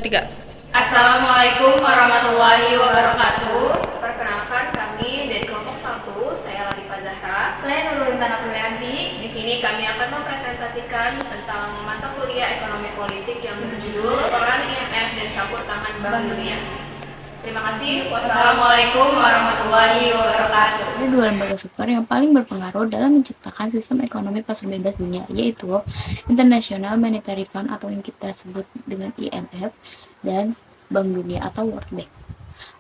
Tiga. Assalamualaikum warahmatullahi wabarakatuh. Perkenalkan kami dari kelompok 1, saya Latifah Zahra. Saya Nurul Intan Aprilianti. Di sini kami akan mempresentasikan tentang mata kuliah ekonomi politik yang berjudul Peran IMF dan Campur Tangan Bank Dunia. Terima kasih. Wassalamualaikum warahmatullahi wabarakatuh. Ada dua lembaga super yang paling berpengaruh dalam menciptakan sistem ekonomi pasar bebas dunia, yaitu International Monetary Fund atau yang kita sebut dengan IMF dan Bank Dunia atau World Bank.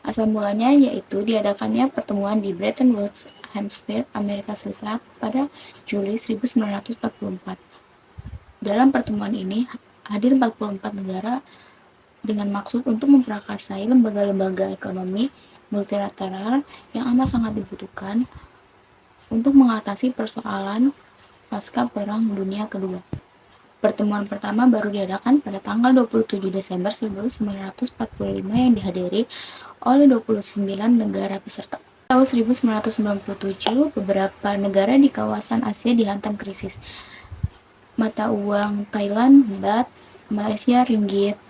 Asal mulanya yaitu diadakannya pertemuan di Bretton Woods, Hampshire, Amerika Serikat pada Juli 1944. Dalam pertemuan ini hadir 44 negara dengan maksud untuk memprakarsai lembaga-lembaga ekonomi multilateral yang amat sangat dibutuhkan untuk mengatasi persoalan pasca Perang Dunia Kedua. Pertemuan pertama baru diadakan pada tanggal 27 Desember 1945 yang dihadiri oleh 29 negara peserta. Tahun 1997, beberapa negara di kawasan Asia dihantam krisis. Mata uang Thailand, Baht, Malaysia, Ringgit,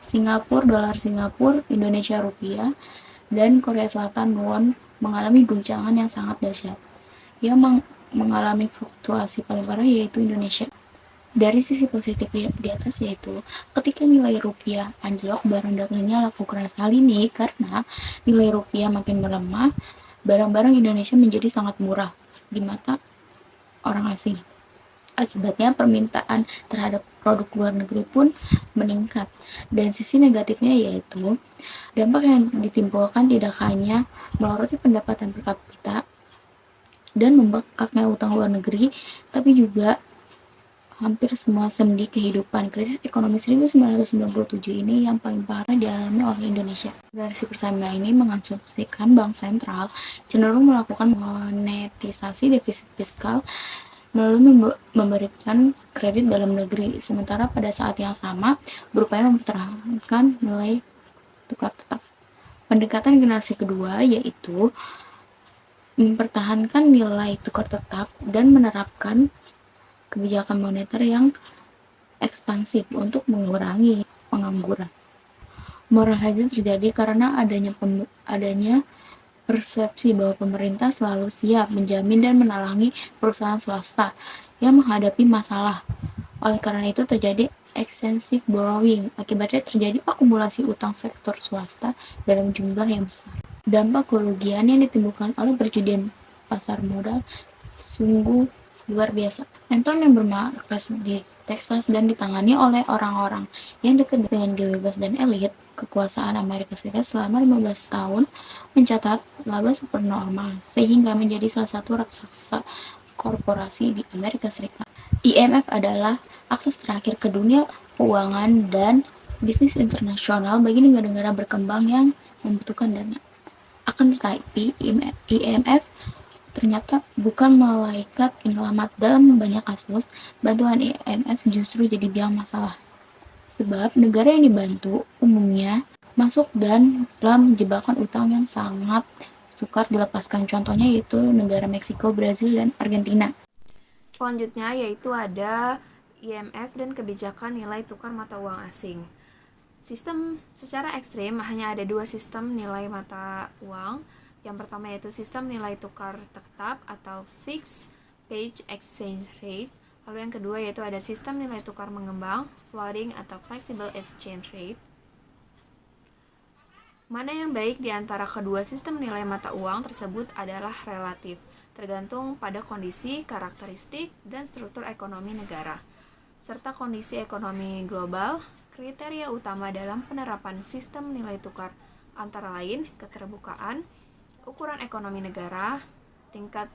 Singapura, dolar Singapura, Indonesia rupiah, dan Korea Selatan won mengalami guncangan yang sangat dahsyat. Yang mengalami fluktuasi paling parah yaitu Indonesia. Dari sisi positif di atas yaitu ketika nilai rupiah anjlok, barang dagangnya laku keras. Hal ini karena nilai rupiah makin melemah, barang-barang Indonesia menjadi sangat murah di mata orang asing. Akibatnya permintaan terhadap produk luar negeri pun meningkat. Dan sisi negatifnya yaitu dampak yang ditimbulkan tidak hanya melorotnya pendapatan per kapita dan membengkaknya utang luar negeri, tapi juga hampir semua sendi kehidupan. Krisis ekonomi 1997 ini yang paling parah dialami oleh Indonesia. Generasi bersama ini mengasumsikan bank sentral cenderung melakukan monetisasi defisit fiskal melalui memberikan kredit dalam negeri, sementara pada saat yang sama berupaya mempertahankan nilai tukar tetap. Pendekatan generasi kedua yaitu mempertahankan nilai tukar tetap dan menerapkan kebijakan moneter yang ekspansif untuk mengurangi pengangguran. Moral hazard terjadi karena adanya persepsi bahwa pemerintah selalu siap menjamin dan menalangi perusahaan swasta yang menghadapi masalah. Oleh karena itu terjadi excessive borrowing. Akibatnya terjadi akumulasi utang sektor swasta dalam jumlah yang besar. Dampak kerugian yang ditimbulkan oleh perjudian pasar modal sungguh luar biasa. Enton yang bermarkas di Texas dan ditangani oleh orang-orang yang dekat dengan bebas dan elit kekuasaan Amerika Serikat selama 15 tahun mencatat laba supernormal sehingga menjadi salah satu raksasa korporasi di Amerika Serikat. IMF adalah akses terakhir ke dunia keuangan dan bisnis internasional bagi negara-negara berkembang yang membutuhkan dana. Akan tetapi, IMF ternyata bukan malaikat penyelamat. Dalam banyak kasus, bantuan IMF justru jadi biang masalah. Sebab negara yang dibantu umumnya masuk dalam jebakan utang yang sangat sukar dilepaskan. Contohnya yaitu negara Meksiko, Brazil, dan Argentina. Selanjutnya yaitu ada IMF dan kebijakan nilai tukar mata uang asing. Sistem secara ekstrim hanya ada dua sistem nilai mata uang. Yang pertama yaitu sistem nilai tukar tetap atau fixed page exchange rate. Lalu yang kedua yaitu ada sistem nilai tukar mengembang, floating atau flexible exchange rate. Mana yang baik di antara kedua sistem nilai mata uang tersebut adalah relatif, tergantung pada kondisi, karakteristik, dan struktur ekonomi negara, serta kondisi ekonomi global. Kriteria utama dalam penerapan sistem nilai tukar antara lain keterbukaan, ukuran ekonomi negara, tingkat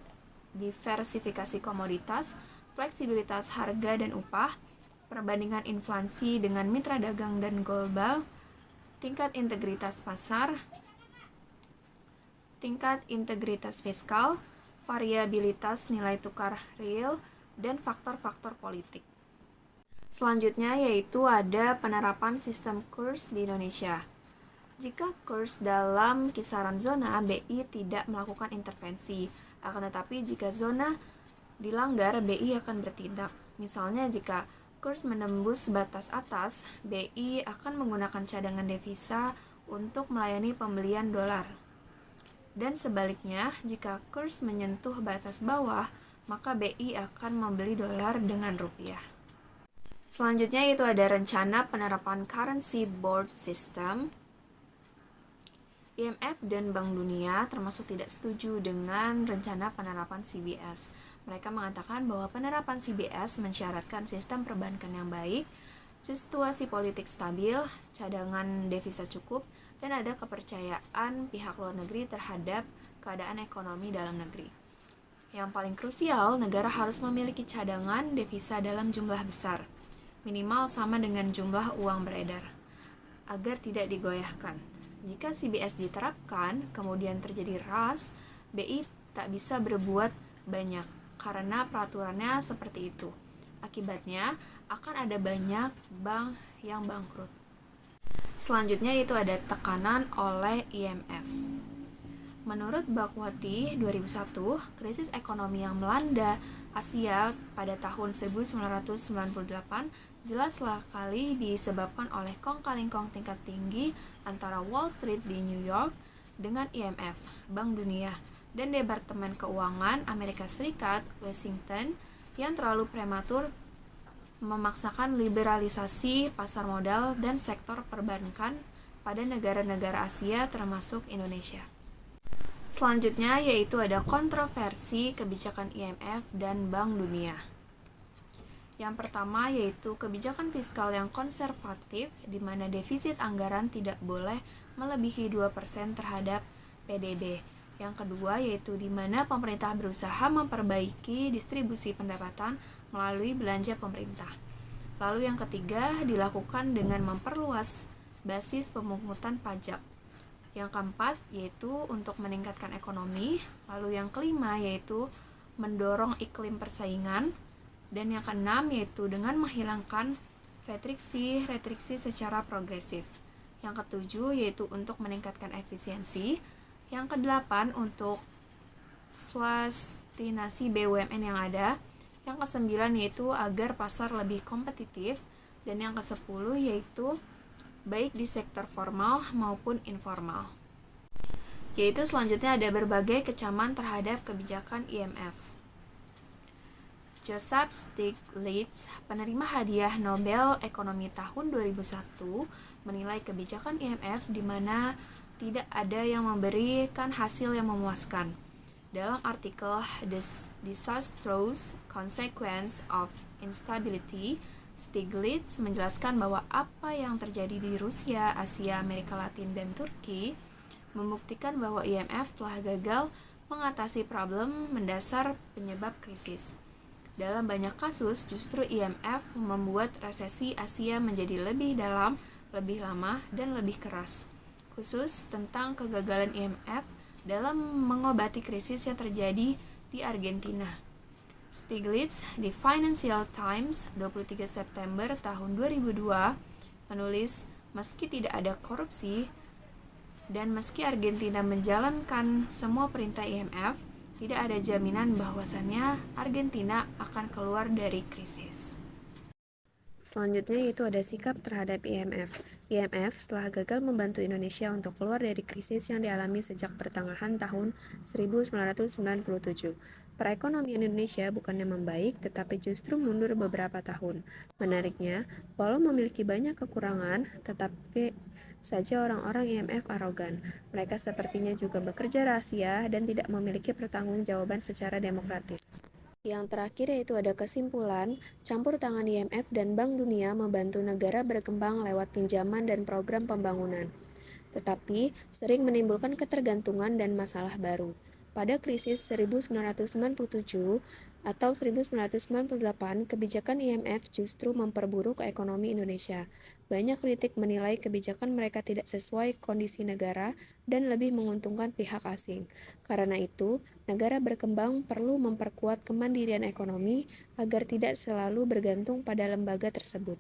diversifikasi komoditas, fleksibilitas harga dan upah, perbandingan inflasi dengan mitra dagang dan global, tingkat integritas pasar, tingkat integritas fiskal, variabilitas nilai tukar real, dan faktor-faktor politik. Selanjutnya yaitu ada penerapan sistem kurs di Indonesia. Jika kurs dalam kisaran zona, BI tidak melakukan intervensi. Akan tetapi jika zona dilanggar, BI akan bertindak. Misalnya jika kurs menembus batas atas, BI akan menggunakan cadangan devisa untuk melayani pembelian dolar. Dan sebaliknya, jika kurs menyentuh batas bawah, maka BI akan membeli dolar dengan rupiah. Selanjutnya itu ada rencana penerapan Currency Board System. IMF dan Bank Dunia termasuk tidak setuju dengan rencana penerapan CBS. Mereka mengatakan bahwa penerapan CBS mensyaratkan sistem perbankan yang baik, situasi politik stabil, cadangan devisa cukup, dan ada kepercayaan pihak luar negeri terhadap keadaan ekonomi dalam negeri. Yang paling krusial, negara harus memiliki cadangan devisa dalam jumlah besar, minimal sama dengan jumlah uang beredar, agar tidak digoyahkan. Jika CBS diterapkan, kemudian terjadi ras, BI tak bisa berbuat banyak karena peraturannya seperti itu. Akibatnya, akan ada banyak bank yang bangkrut. Selanjutnya itu ada tekanan oleh IMF. Menurut Bakwati 2001, krisis ekonomi yang melanda Asia pada tahun 1998 jelaslah kali disebabkan oleh kong-kali-kong tingkat tinggi antara Wall Street di New York dengan IMF, Bank Dunia, dan Departemen Keuangan Amerika Serikat, Washington, yang terlalu prematur memaksakan liberalisasi pasar modal dan sektor perbankan pada negara-negara Asia termasuk Indonesia. Selanjutnya yaitu ada kontroversi kebijakan IMF dan Bank Dunia. Yang pertama yaitu kebijakan fiskal yang konservatif di mana defisit anggaran tidak boleh melebihi 2% terhadap PDB. Yang kedua yaitu di mana pemerintah berusaha memperbaiki distribusi pendapatan melalui belanja pemerintah. Lalu yang ketiga dilakukan dengan memperluas basis pemungutan pajak. Yang keempat yaitu untuk meningkatkan ekonomi. Lalu yang kelima yaitu mendorong iklim persaingan. Dan yang keenam yaitu dengan menghilangkan restriksi secara progresif. Yang ketujuh yaitu untuk meningkatkan efisiensi. Yang kedelapan untuk swastinasi BUMN yang ada. Yang kesembilan yaitu agar pasar lebih kompetitif. Dan yang kesepuluh yaitu baik di sektor formal maupun informal. Yaitu selanjutnya ada berbagai kecaman terhadap kebijakan IMF. Joseph Stiglitz, penerima hadiah Nobel Ekonomi tahun 2001, menilai kebijakan IMF di mana tidak ada yang memberikan hasil yang memuaskan. Dalam artikel The Disastrous Consequence of Instability, Stiglitz menjelaskan bahwa apa yang terjadi di Rusia, Asia, Amerika Latin, dan Turki membuktikan bahwa IMF telah gagal mengatasi problem mendasar penyebab krisis. Dalam banyak kasus, justru IMF membuat resesi Asia menjadi lebih dalam, lebih lama, dan lebih keras. Khusus tentang kegagalan IMF dalam mengobati krisis yang terjadi di Argentina. Stiglitz di Financial Times 23 September tahun 2002 menulis, meski tidak ada korupsi dan meski Argentina menjalankan semua perintah IMF, tidak ada jaminan bahwasannya Argentina akan keluar dari krisis. Selanjutnya yaitu ada sikap terhadap IMF. IMF telah gagal membantu Indonesia untuk keluar dari krisis yang dialami sejak pertengahan tahun 1997. Perekonomian Indonesia bukannya membaik, tetapi justru mundur beberapa tahun. Menariknya, walau memiliki banyak kekurangan, tetapi saja orang-orang IMF arogan. Mereka sepertinya juga bekerja rahasia dan tidak memiliki pertanggungjawaban secara demokratis. Yang terakhir yaitu ada kesimpulan, campur tangan IMF dan Bank Dunia membantu negara berkembang lewat pinjaman dan program pembangunan, tetapi sering menimbulkan ketergantungan dan masalah baru. Pada krisis 1997 atau 1998, kebijakan IMF justru memperburuk ekonomi Indonesia. Banyak kritik menilai kebijakan mereka tidak sesuai kondisi negara dan lebih menguntungkan pihak asing. Karena itu, negara berkembang perlu memperkuat kemandirian ekonomi agar tidak selalu bergantung pada lembaga tersebut.